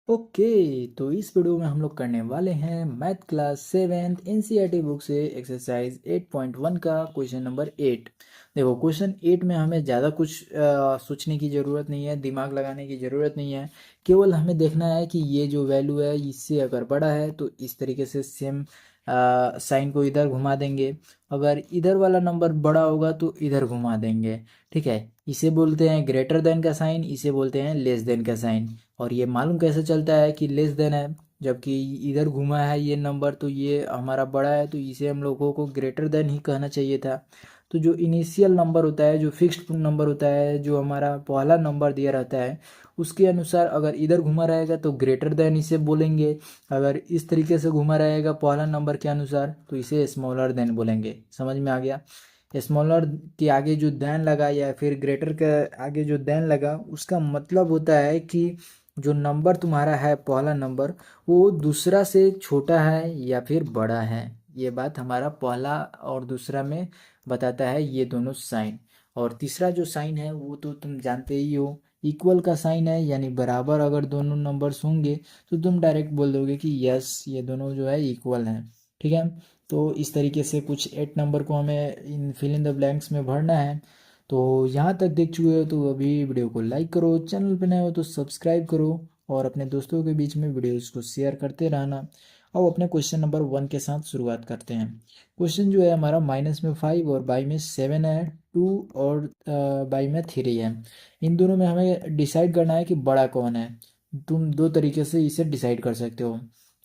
Okay, तो इस video में हम लोग करने वाले हैं math class seventh NCERT book से एक्सरसाइज 8.1 का क्वेश्चन नंबर 8। देखो क्वेश्चन 8 में हमें ज़्यादा कुछ सोचने की ज़रूरत नहीं है, दिमाग लगाने की ज़रूरत नहीं है। केवल हमें देखना है कि ये जो वैल्यू है इससे अगर बड़ा है तो इस तरीके से सेम साइन को इधर घुमा देंगे, अगर इधर वाला नंबर बड़ा होगा तो इधर घुमा देंगे। ठीक है, इसे बोलते हैं ग्रेटर देन का साइन, इसे बोलते हैं लेस देन का साइन। और ये मालूम कैसे चलता है कि लेस देन है, जबकि इधर घुमा है ये नंबर तो ये हमारा बड़ा है, तो इसे हम लोगों को ग्रेटर देन ही कहना चाहिए था। तो जो इनिशियल नंबर होता है, जो फिक्स्ड नंबर होता है, जो हमारा पहला नंबर दिया रहता है उसके अनुसार अगर इधर घुमा रहेगा तो ग्रेटर देन इसे बोलेंगे। अगर इस तरीके से घुमा रहेगा पहला नंबर के अनुसार तो इसे स्मॉलर देन बोलेंगे। समझ में आ गया? स्मॉलर के आगे जो देन लगा या फिर ग्रेटर के आगे जो देन लगा उसका मतलब होता है कि जो नंबर तुम्हारा है पहला नंबर वो दूसरा से छोटा है या फिर बड़ा है। ये बात हमारा पहला और दूसरा में बताता है ये दोनों साइन। और तीसरा जो साइन है वो तो तुम जानते ही हो, इक्वल का साइन है, यानी बराबर अगर दोनों नंबर्स होंगे तो तुम डायरेक्ट बोल दोगे कि यस ये दोनों जो है इक्वल हैं। ठीक है, तो इस तरीके से कुछ 8 नंबर को हमें इन फिल इन द ब्लैंक्स में भरना है। तो यहाँ तक देख चुके हो तो अभी वीडियो को लाइक करो, चैनल पर नए हो तो सब्सक्राइब करो और अपने दोस्तों के बीच में वीडियोस को शेयर करते रहना। और अपने क्वेश्चन नंबर 1 के साथ शुरुआत करते हैं। क्वेश्चन जो है हमारा -5 और बाई में 7 है, 2 और बाई में 3 है। इन दोनों में हमें डिसाइड करना है कि बड़ा कौन है। तुम दो तरीके से इसे डिसाइड कर सकते हो,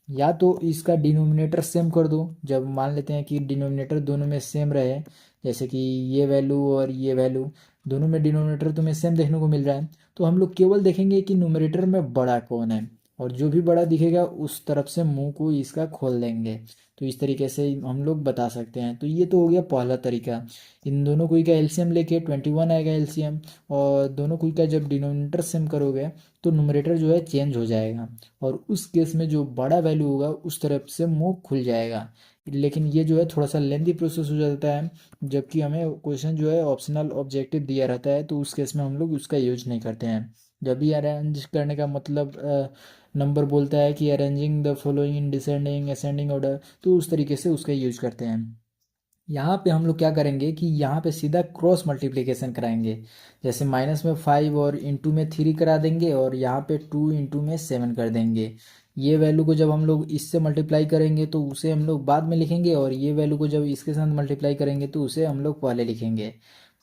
या तो इसका डिनोमिनेटर सेम कर दो। जब मान लेते हैं कि डिनोमिनेटर दोनों में सेम रहे, जैसे कि ये वैल्यू और ये वैल्यू दोनों में डिनोमिनेटर तुम्हें सेम देखने को मिल रहा है, तो हम लोग केवल देखेंगे कि न्यूमरेटर में बड़ा कौन है, और जो भी बड़ा दिखेगा उस तरफ से मुंह को इसका खोल देंगे। तो इस तरीके से हम लोग बता सकते हैं। तो ये तो हो गया पहला तरीका। इन दोनों कोई का एलसीएम लेके 21 आएगा एलसीएम, और दोनों कोई का जब डिनोमिनेटर सेम करोगे तो न्यूमरेटर जो है चेंज हो जाएगा, और उस केस में जो बड़ा वैल्यू होगा उस तरफ से मुंह खुल जाएगा। लेकिन ये जो है थोड़ा सा लेंदी प्रोसेस हो जाता है, जबकि हमें क्वेश्चन जो है ऑप्शनल ऑब्जेक्टिव दिया रहता है, तो उस केस में हम लोग उसका यूज नहीं करते हैं। जब भी अरेंज करने का मतलब नंबर बोलता है कि arranging the following in descending ascending order, तो उस तरीके से उसका यूज करते हैं। यहाँ पे हम लोग क्या करेंगे कि यहाँ पे सीधा क्रॉस मल्टीप्लिकेशन कराएंगे। जैसे -5 और इंटू में 3 करा देंगे, और यहाँ पे 2 इंटू में 7 कर देंगे। ये वैल्यू को जब हम लोग इससे मल्टीप्लाई करेंगे तो उसे हम लोग बाद में लिखेंगे, और ये वैल्यू को जब इसके साथ मल्टीप्लाई करेंगे तो उसे हम लोग पहले लिखेंगे।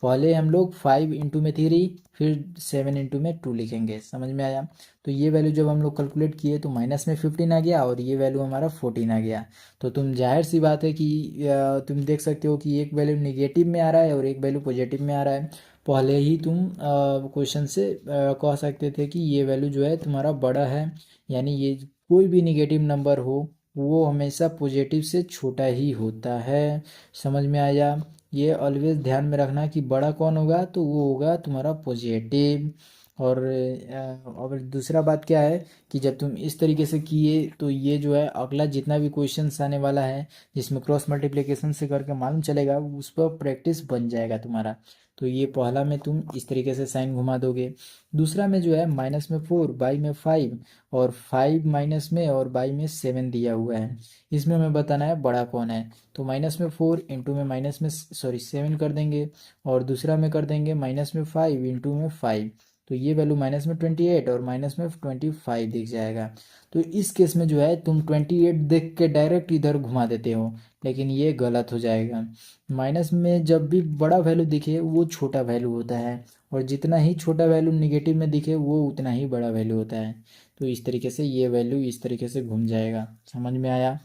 पहले हम लोग 5 इंटू में 3 फिर 7 इंटू में 2 लिखेंगे। समझ में आया? तो ये वैल्यू जब हम लोग कैलकुलेट किए तो माइनस में 15 आ गया, और ये वैल्यू हमारा 14 आ गया। तो तुम जाहिर सी बात है कि तुम देख सकते हो कि एक वैल्यू निगेटिव में आ रहा है और एक वैल्यू पॉजिटिव में आ रहा है। पहले ही तुम क्वेश्चन से कह सकते थे कि ये वैल्यू जो है तुम्हारा बड़ा है, यानी ये कोई भी निगेटिव नंबर हो वो हमेशा पॉजिटिव से छोटा ही होता है। समझ में आया? ये ऑलवेज ध्यान में रखना कि बड़ा कौन होगा तो वो होगा तुम्हारा पॉजिटिव। और दूसरा बात क्या है कि जब तुम इस तरीके से किए तो ये जो है अगला जितना भी क्वेश्चन आने वाला है जिसमें क्रॉस मल्टीप्लिकेशन से करके मालूम चलेगा उस पर प्रैक्टिस बन जाएगा तुम्हारा। तो ये पहला में तुम इस तरीके से साइन घुमा दोगे। दूसरा में जो है -4 बाई में 5 और 5 माइनस में और बाई में 7 दिया हुआ है, इसमें हमें बताना है बड़ा कौन है। तो -4 इंटू में माइनस में सॉरी 7 कर देंगे, और दूसरा में कर देंगे -5 इंटू में 5। तो ये वैल्यू -28 और -25 दिख जाएगा। तो इस केस में जो है तुम 28 देख के डायरेक्ट इधर घुमा देते हो, लेकिन ये गलत हो जाएगा। माइनस में जब भी बड़ा वैल्यू दिखे वो छोटा वैल्यू होता है, और जितना ही छोटा वैल्यू निगेटिव में दिखे वो उतना ही बड़ा वैल्यू होता है। तो इस तरीके से ये वैल्यू इस तरीके से घूम जाएगा। समझ में आया?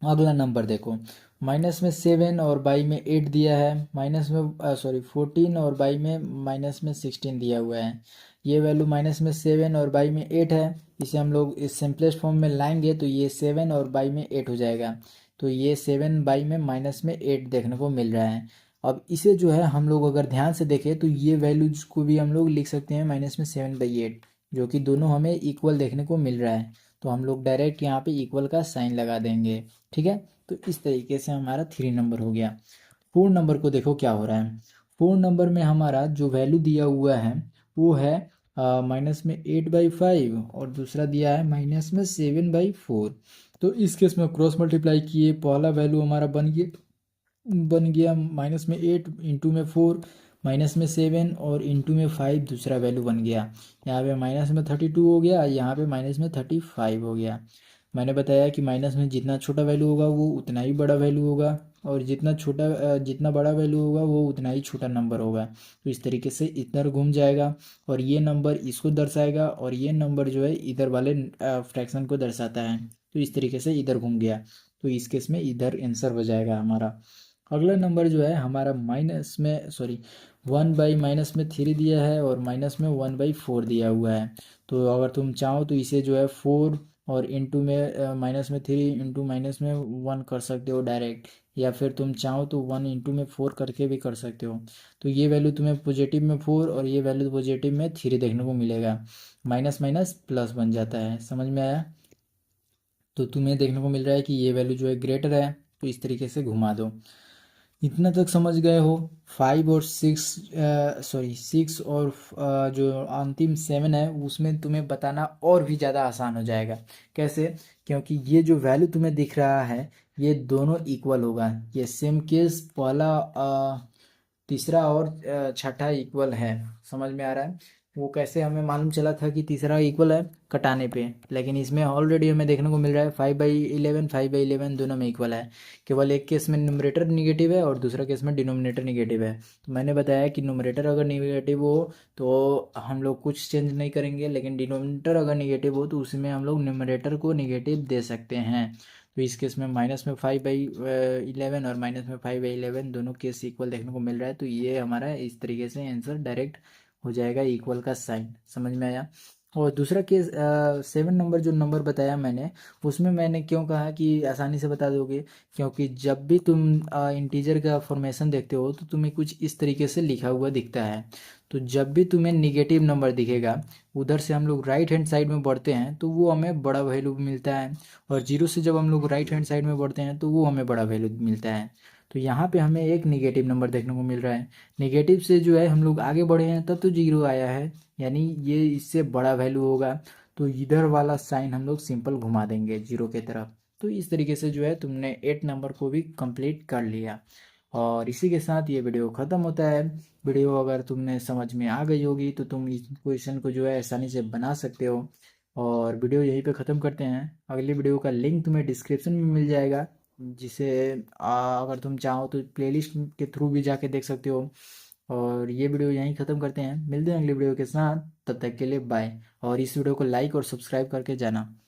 अगला नंबर देखो, माइनस में 7 और बाई में 8 दिया है, माइनस में 14 और बाई में -16 दिया हुआ है। ये वैल्यू -7 और बाई में 8 है, इसे हम लोग इस सिंपलेस्ट फॉर्म में लाएंगे तो ये 7 और बाई में 8 हो जाएगा। तो ये 7 बाई में -8 देखने को मिल रहा है। अब इसे जो है हम लोग अगर ध्यान से देखें तो ये वैल्यूज को भी हम लोग लिख सकते हैं -7/8, जो कि दोनों हमें इक्वल देखने को मिल रहा है। तो हम लोग डायरेक्ट यहाँ पे इक्वल का साइन लगा देंगे। ठीक है, तो इस तरीके से हमारा 3 नंबर हो गया। 4 नंबर को देखो क्या हो रहा है। 4 नंबर में हमारा जो वैल्यू दिया हुआ है वो है माइनस में 8/5 और दूसरा दिया है माइनस में 7/4। तो इस केस में क्रॉस मल्टीप्लाई किए, पहला वैल्यू हमारा बन गया माइनस में 8 इंटू में 4 माइनस में 7 और इंटू में 5 दूसरा वैल्यू बन गया। यहाँ पे माइनस में 32 हो गया, यहाँ पे माइनस में 35 हो गया। मैंने बताया कि माइनस में जितना छोटा वैल्यू होगा वो उतना ही बड़ा वैल्यू होगा, और जितना बड़ा वैल्यू होगा वो उतना ही छोटा नंबर होगा। तो इस तरीके से इधर घूम जाएगा और ये नंबर इसको दर्शाएगा, और ये नंबर जो है इधर वाले फ्रैक्शन को दर्शाता है। तो इस तरीके से इधर घूम गया, तो इस केस में इधर आंसर हो जाएगा हमारा। अगला नंबर जो है हमारा माइनस में 1/-3 दिया है और माइनस में 1/4 दिया हुआ है। तो अगर तुम चाहो तो इसे जो है 4 और इंटू में माइनस में 3 इंटू माइनस में 1 कर सकते हो डायरेक्ट, या फिर तुम चाहो तो 1 इंटू में 4 करके भी कर सकते हो। तो ये वैल्यू तुम्हें पॉजिटिव में 4 और ये वैल्यू पॉजिटिव में 3 देखने को मिलेगा। माइनस माइनस प्लस बन जाता है, समझ में आया? तो तुम्हें देखने को मिल रहा है कि ये वैल्यू जो है ग्रेटर है, तो इस तरीके से घुमा दो। इतना तक समझ गए हो? 6 और जो अंतिम 7 है उसमें तुम्हें बताना और भी ज़्यादा आसान हो जाएगा। कैसे? क्योंकि ये जो वैल्यू तुम्हें दिख रहा है ये दोनों इक्वल होगा। ये सेम केस पहला तीसरा और छठा इक्वल है, समझ में आ रहा है? वो कैसे हमें मालूम चला था कि तीसरा इक्वल है? कटाने पे। लेकिन इसमें ऑलरेडी हमें देखने को मिल रहा है 5/11 दोनों में इक्वल है। केवल एक केस में न्यूमरेटर निगेटिव है और दूसरा केस में डिनोमिनेटर निगेटिव है। तो मैंने बताया कि न्यूमरेटर अगर निगेटिव हो तो हम लोग कुछ चेंज नहीं करेंगे, लेकिन डिनोमिनेटर अगर निगेटिव हो तो उसमें हम लोग न्यूमरेटर को निगेटिव दे सकते हैं। तो इस केस में माइनस में 5/11 और माइनस में 5/11 दोनों केस इक्वल देखने को मिल रहा है। तो ये हमारा इस तरीके से आंसर डायरेक्ट हो जाएगा इक्वल का साइन, समझ में आया? और दूसरा केस 7 नंबर जो नंबर बताया मैंने, उसमें मैंने क्यों कहा कि आसानी से बता दोगे, क्योंकि जब भी तुम इंटीजर का फॉर्मेशन देखते हो तो तुम्हें कुछ इस तरीके से लिखा हुआ दिखता है। तो जब भी तुम्हें निगेटिव नंबर दिखेगा, उधर से हम लोग राइट हैंड साइड में बढ़ते हैं तो वो हमें बड़ा वैल्यू मिलता है, और जीरो से जब हम लोग राइट हैंड साइड में बढ़ते हैं तो वो हमें बड़ा वैल्यू मिलता है। तो यहाँ पे हमें एक निगेटिव नंबर देखने को मिल रहा है। निगेटिव से जो है हम लोग आगे बढ़े हैं तब तो जीरो आया है, यानी ये इससे बड़ा वैल्यू होगा। तो इधर वाला साइन हम लोग सिंपल घुमा देंगे जीरो के तरफ। तो इस तरीके से जो है तुमने 8 नंबर को भी कंप्लीट कर लिया। और इसी के साथ ये वीडियो ख़त्म होता है। वीडियो अगर तुमने समझ में आ गई होगी तो तुम इस क्वेश्चन को जो है आसानी से बना सकते हो। और वीडियो यहीं पे ख़त्म करते हैं। अगली वीडियो का लिंक तुम्हें डिस्क्रिप्शन में मिल जाएगा, जिसे अगर तुम चाहो तो प्लेलिस्ट के थ्रू भी जाके देख सकते हो। और ये वीडियो यहीं ख़त्म करते हैं, मिलते हैं अगली वीडियो के साथ। तब तक के लिए बाय। और इस वीडियो को लाइक और सब्सक्राइब करके जाना।